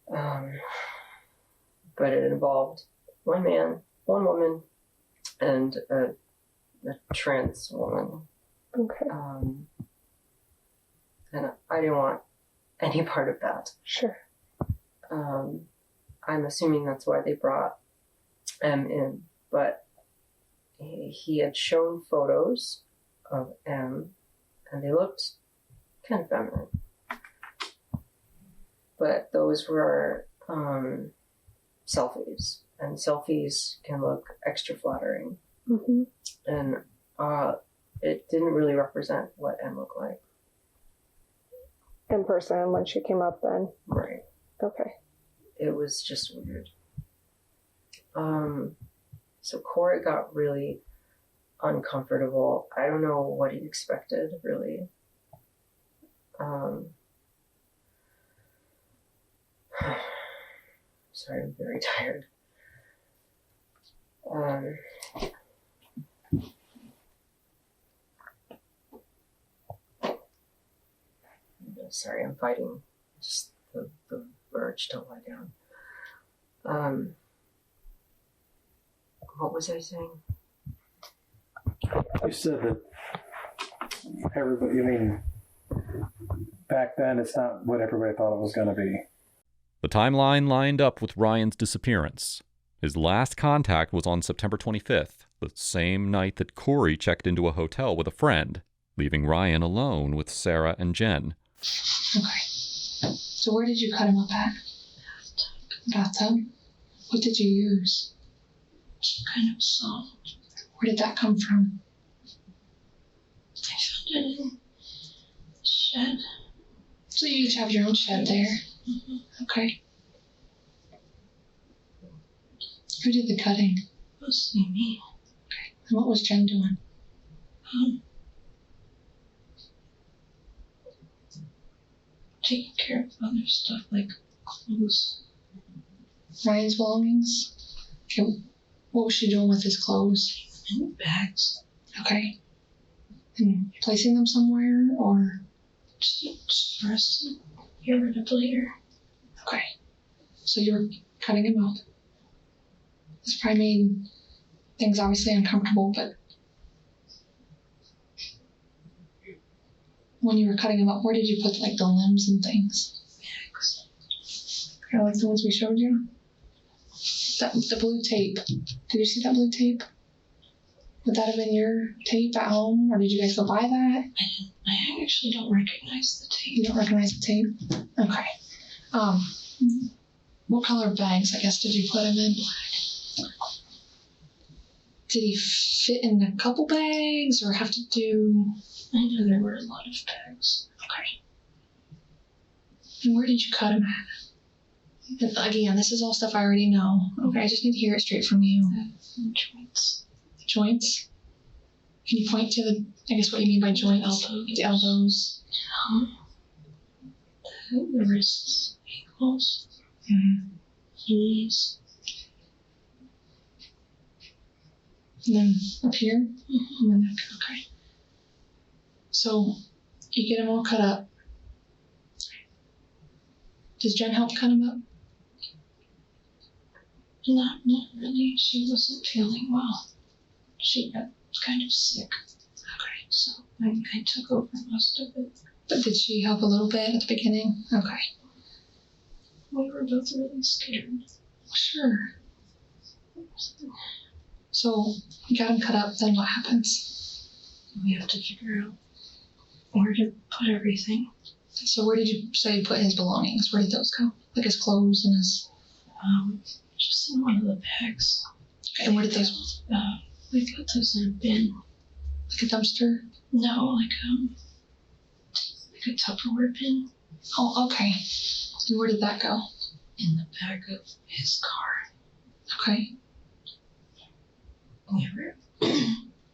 But it involved one man, one woman, and a trans woman. Okay. And I didn't want any part of that. Sure. I'm assuming that's why they brought M in, but he had shown photos of M, and they looked kind of feminine. But those were selfies, and selfies can look extra flattering. Mm-hmm. And it didn't really represent what M looked like. In person, when she came up then? Right. Okay. It was just weird. So Corey got really uncomfortable. I don't know what he expected, really. Sorry, I'm very tired. Sorry, I'm fighting just the urge to lie down. What was I saying? You said that everybody, I mean, back then it's not what everybody thought it was going to be. The timeline lined up with Ryan's disappearance. His last contact was on September 25th, the same night that Corey checked into a hotel with a friend, leaving Ryan alone with Sarah and Jen. Okay. So where did you cut him up at? Bathtub? What did you use? Some kind of salt. Where did that come from? I found it in the shed. So you each have your own shed there? Mm-hmm. Okay. Who did the cutting? Mostly me. Okay. And what was Jen doing? Taking care of other stuff like clothes. Ryan's belongings? Okay. What was she doing with his clothes? In bags. Okay. And placing them somewhere, or? Just for us to get rid of later. Okay. So you were cutting him up. This probably made things obviously uncomfortable, but when you were cutting him up, where did you put like the limbs and things? Bags. Kind of like the ones we showed you? The blue tape. Did you see that blue tape? Would that have been your tape at home, or did you guys go buy that? I didn't. I actually don't recognize the tape. You don't recognize the tape? Okay. What color bags, I guess, did you put him in? Did he fit in a couple bags, or have to do? I know there were a lot of bags. Okay. And where did you cut him at? And again, this is all stuff I already know. Okay, I just need to hear it straight from you. The joints. The joints? Can you point to I guess what you mean by joints? The elbows. The wrists, ankles, knees. And then up here? On the neck. Okay. So you get him all cut up. Does Jen help cut him up? Not really. She wasn't feeling well. She was kind of sick. Okay. So I took over most of it. But did she help a little bit at the beginning? Okay. We were both really scared. Sure. So you got him cut up, then what happens? We have to figure out where to put everything. So where did you say you put his belongings? Where did those go? Like his clothes and his... Just in one of the bags. Okay, and where did those... We put those in a bin. Like a dumpster? No, like a Tupperware bin. Oh, okay. And where did that go? In the back of his car. Okay.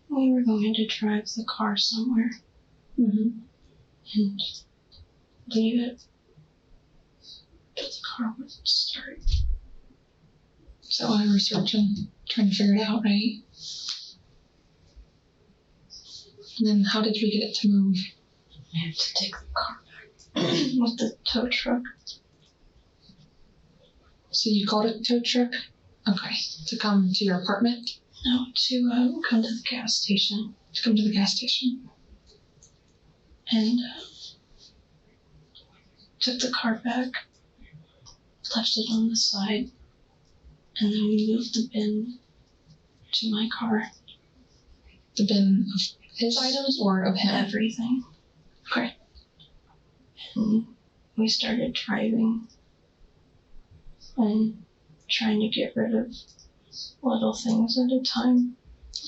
We were going to drive the car somewhere. Mm-hmm. And leave it. But the car wouldn't start. Is that why we were searching, trying to figure it out, right? And then how did we get it to move? We had to take the car back with the tow truck. So you called a tow truck? Okay. To come to your apartment? No, to come to the gas station. To come to the gas station. And took the car back, left it on the side, and then we moved the bin to my car. The bin of his items or of him? Everything. Okay. And we started driving and trying to get rid of little things at a time.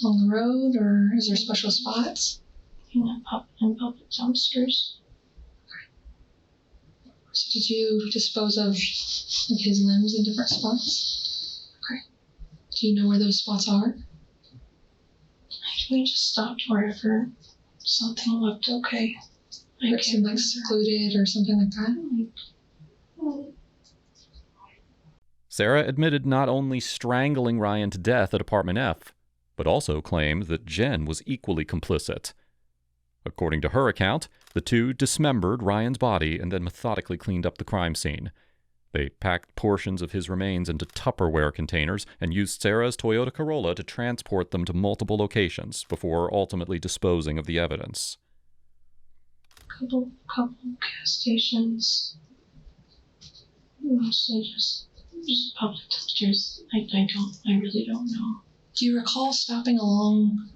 Along the road, or is there special spots? In public dumpsters. So did you dispose of like his limbs in different spots? Okay. Do you know where those spots are? We just stopped wherever something looked okay. Where it seemed like secluded or something like that? Sarah admitted not only strangling Ryan to death at Apartment F, but also claimed that Jen was equally complicit. According to her account, the two dismembered Ryan's body and then methodically cleaned up the crime scene. They packed portions of his remains into Tupperware containers and used Sarah's Toyota Corolla to transport them to multiple locations before ultimately disposing of the evidence. Couple gas stations. Mostly just public dumpsters. I really don't know. Do you recall stopping along?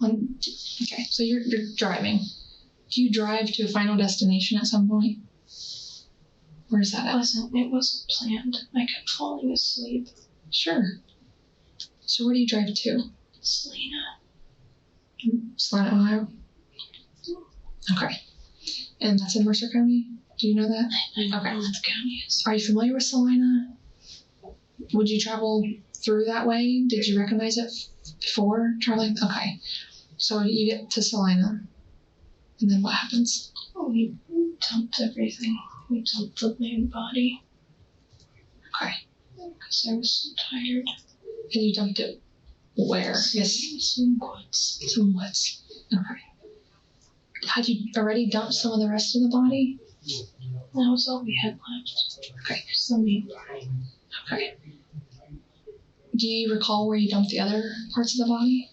Okay, so you're driving. Do you drive to a final destination at some point? Where is that at? It wasn't planned. I kept falling asleep. Sure. So where do you drive to? Salina. Salina, Ohio? Okay. And that's in Mercer County? Do you know that? I know what the county is. Are you familiar with Salina? Would you travel through that way? Did you recognize it before traveling? Okay. So you get to Salina, and then what happens? We dumped everything. We dumped the main body. Okay. Because I was so tired. And you dumped it where? Yes. Some woods. Some woods. Okay. Had you already dumped some of the rest of the body? That was all we had left. Okay. Just the main body. Okay. Do you recall where you dumped the other parts of the body?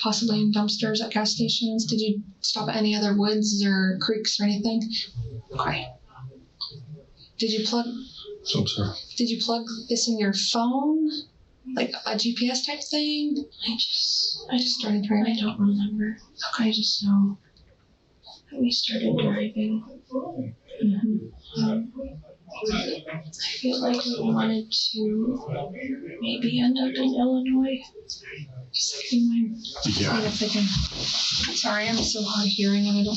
Possibly in dumpsters at gas stations? Did you stop at any other woods or creeks or anything? Okay. Did you plug this in your phone? Like a GPS type thing? I just started driving. I don't remember. Okay. I just know that we started driving. I feel like we wanted to maybe end up in Illinois. Just like in my thinking. Sorry, I'm so hard of hearing and I don't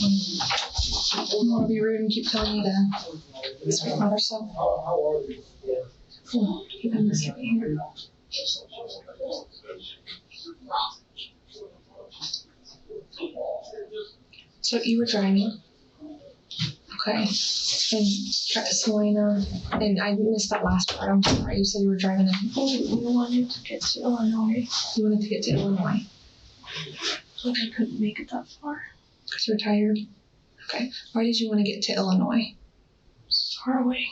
want to be rude and keep telling you to speak louder, so keep on this right here. So you were driving. Okay. And got to Salina. And I missed that last part. I'm sorry. You said you were driving We wanted to get to Illinois. You wanted to get to Illinois. Like I couldn't make it that far. Because you're tired? Okay. Why did you want to get to Illinois? It's far away.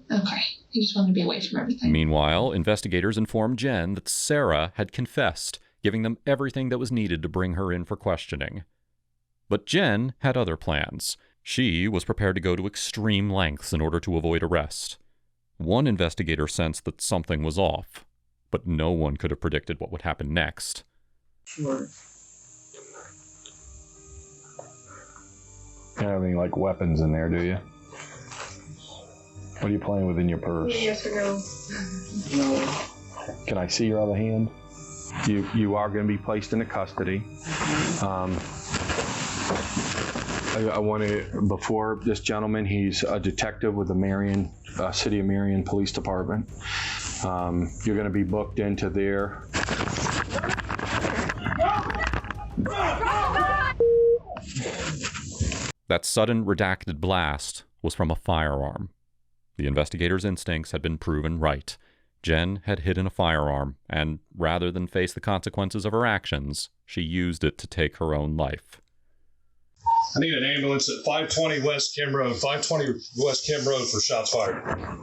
Okay. You just wanted to be away from everything. Meanwhile, investigators informed Jen that Sarah had confessed, giving them everything that was needed to bring her in for questioning. But Jen had other plans. She was prepared to go to extreme lengths in order to avoid arrest. One investigator sensed that something was off, but no one could have predicted what would happen next. Sure. don't have any like weapons in there, do you? What are you playing with in your purse? Yes or no? No. Can I see your other hand? You are going to be placed into custody. I want to, before this gentleman, he's a detective with the City of Marion Police Department. You're going to be booked into their... That sudden redacted blast was from a firearm. The investigator's instincts had been proven right. Jen had hidden a firearm, and rather than face the consequences of her actions, she used it to take her own life. I need an ambulance at 520 West Kim Road, 520 West Kim Road for shots fired.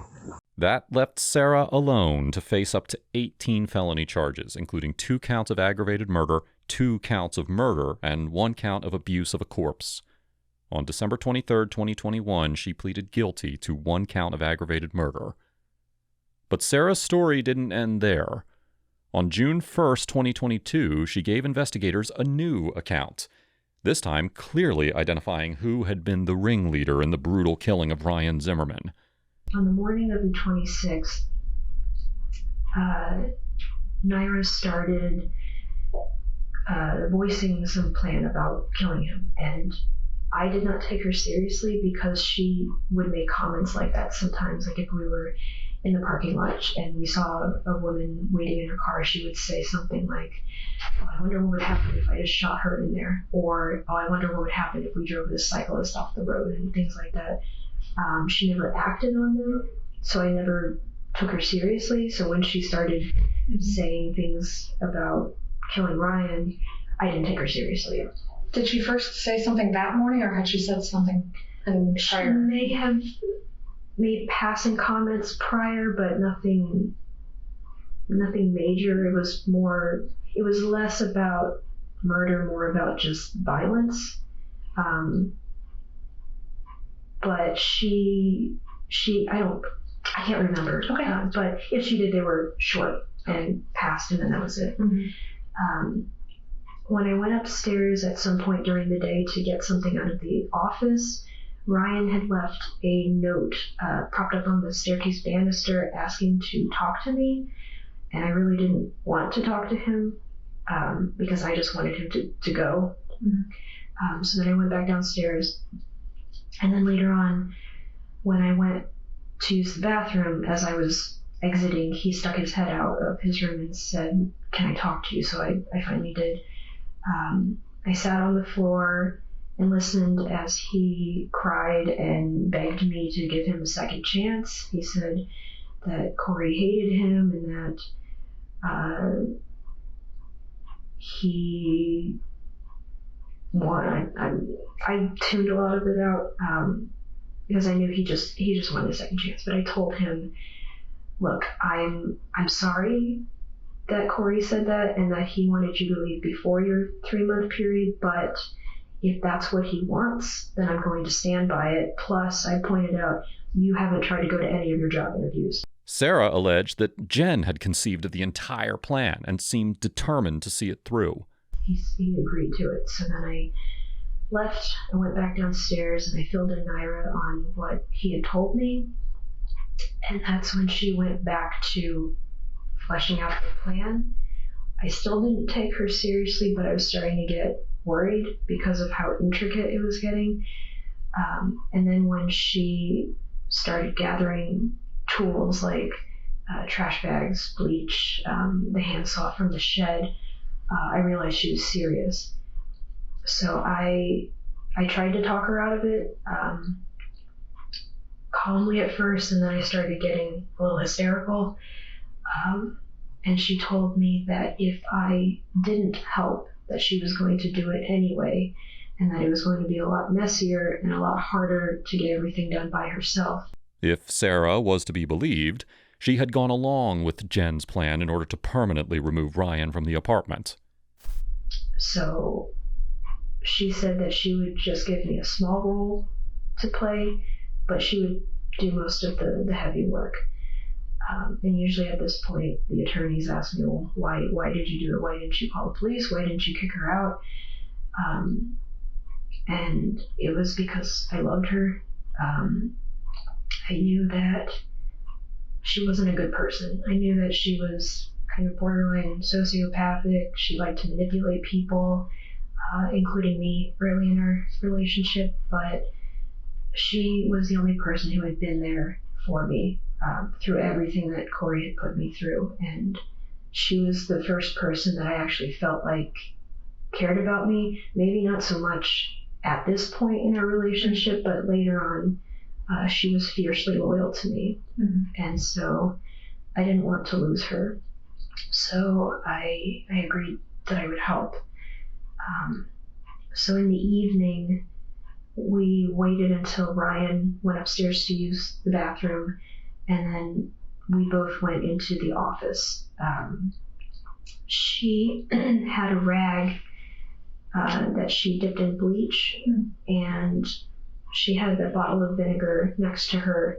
That left Sarah alone to face up to 18 felony charges, including 2 counts of aggravated murder, 2 counts of murder, and 1 count of abuse of a corpse. On December 23, 2021, she pleaded guilty to 1 count of aggravated murder. But Sarah's story didn't end there. On June 1st, 2022, she gave investigators a new account, this time clearly identifying who had been the ringleader in the brutal killing of Ryan Zimmerman. On the morning of the 26th, Naira started voicing some plan about killing him, and I did not take her seriously because she would make comments like that sometimes. Like if we were in the parking lot and we saw a woman waiting in her car, she would say something like, "Oh, I wonder what would happen if I just shot her in there," or "Oh, I wonder what would happen if we drove this cyclist off the road," and things like that. She never acted on them, so I never took her seriously. So when she started saying things about killing Ryan, I didn't take her seriously. Did she first say something that morning, or had she said something prior? She may have made passing comments prior, but nothing major. It was less about murder, more about just violence. But I can't remember. Okay. But if she did, they were short and passed, and then that was it. Mm-hmm. When I went upstairs at some point during the day to get something out of the office, Ryan had left a note propped up on the staircase banister asking to talk to me, and I really didn't want to talk to him because I just wanted him to go. Mm-hmm. So then I went back downstairs, and then later on, when I went to use the bathroom, as I was exiting, he stuck his head out of his room and said, "Can I talk to you?" So I finally did. I sat on the floor and listened as he cried and begged me to give him a second chance. He said that Corey hated him and that he won. I tuned a lot of it out because I knew he just wanted a second chance. But I told him, "Look, I'm sorry that Corey said that and that he wanted you to leave before your 3-month period, but if that's what he wants, then I'm going to stand by it. Plus, I pointed out, you haven't tried to go to any of your job interviews." Sarah alleged that Jen had conceived of the entire plan and seemed determined to see it through. He agreed to it. So then I left, I went back downstairs, and I filled in Naira on what he had told me. And that's when she went back to fleshing out the plan. I still didn't take her seriously, but I was starting to get worried because of how intricate it was getting. And then when she started gathering tools like trash bags, bleach, the handsaw from the shed, I realized she was serious. So I tried to talk her out of it, calmly at first, and then I started getting a little hysterical. And she told me that if I didn't help, that she was going to do it anyway, and that it was going to be a lot messier and a lot harder to get everything done by herself. If Sarah was to be believed, she had gone along with Jen's plan in order to permanently remove Ryan from the apartment. So she said that she would just give me a small role to play, but she would do most of the heavy work. And usually at this point, the attorneys ask me, "Well, why did you do it? Why didn't you call the police? Why didn't you kick her out?" And it was because I loved her. I knew that she wasn't a good person. I knew that she was kind of borderline sociopathic. She liked to manipulate people, including me early in our relationship, but she was the only person who had been there for me through everything that Corey had put me through. And she was the first person that I actually felt like cared about me. Maybe not so much at this point in our relationship, but later on, she was fiercely loyal to me. And so I didn't want to lose her. So I agreed that I would help. So in the evening, we waited until Ryan went upstairs to use the bathroom, and then we both went into the office. She had a rag that she dipped in bleach, and she had a bottle of vinegar next to her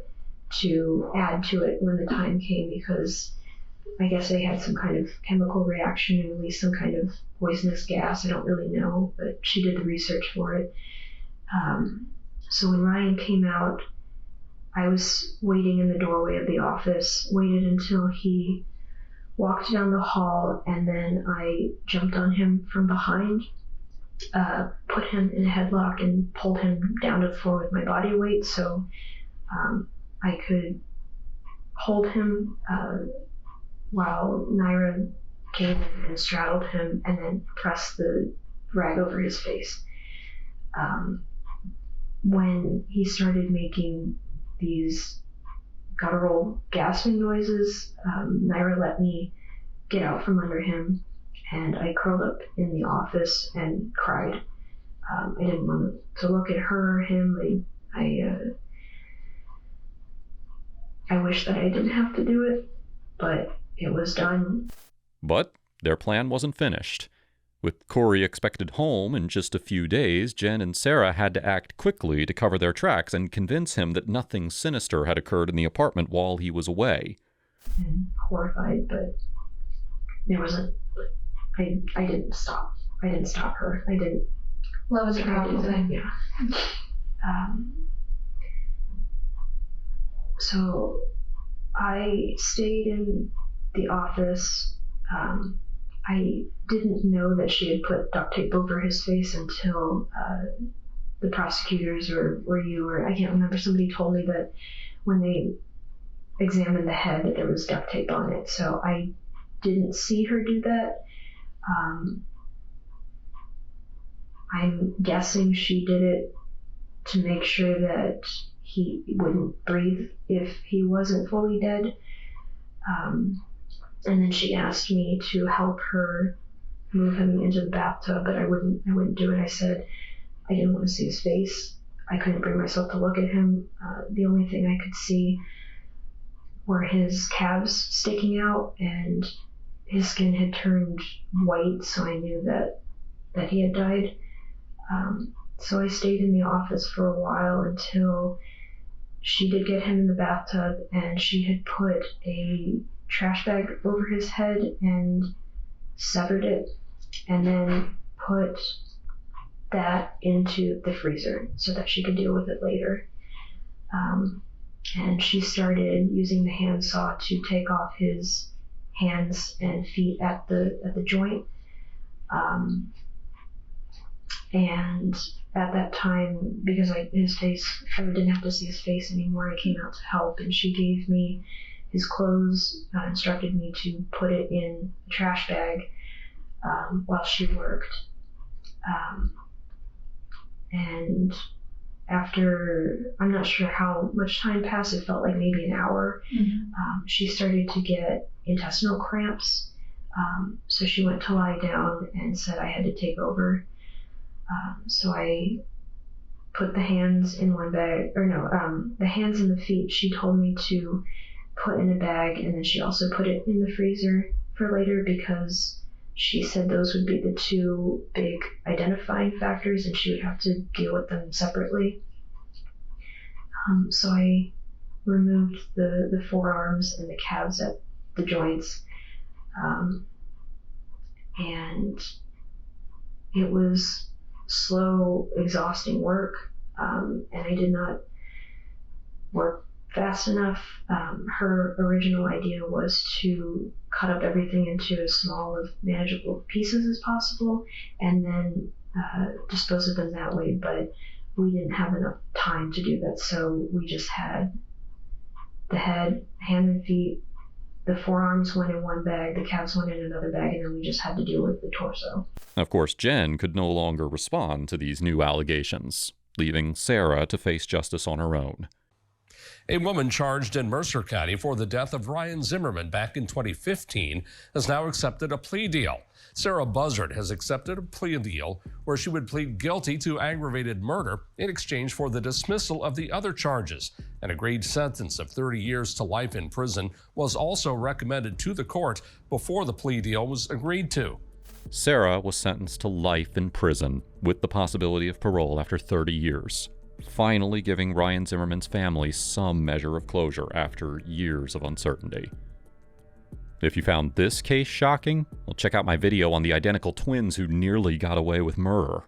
to add to it when the time came, because I guess they had some kind of chemical reaction and released some kind of poisonous gas. I don't really know, but she did the research for it. So when Ryan came out, I was waiting in the doorway of the office, waited until he walked down the hall, and then I jumped on him from behind, put him in a headlock and pulled him down to the floor with my body weight so I could hold him while Naira came and straddled him and then pressed the rag over his face. When he started making these guttural gasping noises, Naira let me get out from under him, and I curled up in the office and cried. I didn't want to look at her or him. I wish that I didn't have to do it, but it was done. But their plan wasn't finished. With Corey expected home in just a few days, Jen and Sarah had to act quickly to cover their tracks and convince him that nothing sinister had occurred in the apartment while he was away. I'm horrified, but there wasn't. I didn't stop. I didn't stop her. I didn't. What was the problem? Yeah. So I stayed in the office. I didn't know that she had put duct tape over his face until the prosecutors or you, or I can't remember, somebody told me that when they examined the head that there was duct tape on it. So I didn't see her do that. I'm guessing she did it to make sure that he wouldn't breathe if he wasn't fully dead. And then she asked me to help her move him into the bathtub, but I wouldn't do it. I said I didn't want to see his face. I couldn't bring myself to look at him. The only thing I could see were his calves sticking out, and his skin had turned white, so I knew that he had died. So I stayed in the office for a while until she did get him in the bathtub, and she had put a trash bag over his head and severed it, and then put that into the freezer so that she could deal with it later. And she started using the handsaw to take off his hands and feet at the joint. And at that time, because his face, I didn't have to see his face anymore, I came out to help, and she gave me his clothes, instructed me to put it in a trash bag while she worked. And after, I'm not sure how much time passed, it felt like maybe an hour, she started to get intestinal cramps. So she went to lie down and said I had to take over. So I put the hands in one bag, the hands and the feet she told me to put in a bag, and then she also put it in the freezer for later because she said those would be the two big identifying factors and she would have to deal with them separately. So I removed the forearms and the calves at the joints, and it was slow, exhausting work, and I did not work fast enough. Her original idea was to cut up everything into as small of manageable pieces as possible and then dispose of them that way, but we didn't have enough time to do that, so we just had the head, hands and feet, the forearms went in one bag, the calves went in another bag, and then we just had to deal with the torso. Of course, Jen could no longer respond to these new allegations, leaving Sarah to face justice on her own. A woman charged in Mercer County for the death of Ryan Zimmerman back in 2015 has now accepted a plea deal. Sarah Buzzard has accepted a plea deal where she would plead guilty to aggravated murder in exchange for the dismissal of the other charges. An agreed sentence of 30 years to life in prison was also recommended to the court before the plea deal was agreed to. Sarah was sentenced to life in prison with the possibility of parole after 30 years. Finally giving Ryan Zimmerman's family some measure of closure after years of uncertainty. If you found this case shocking, well, check out my video on the identical twins who nearly got away with murder.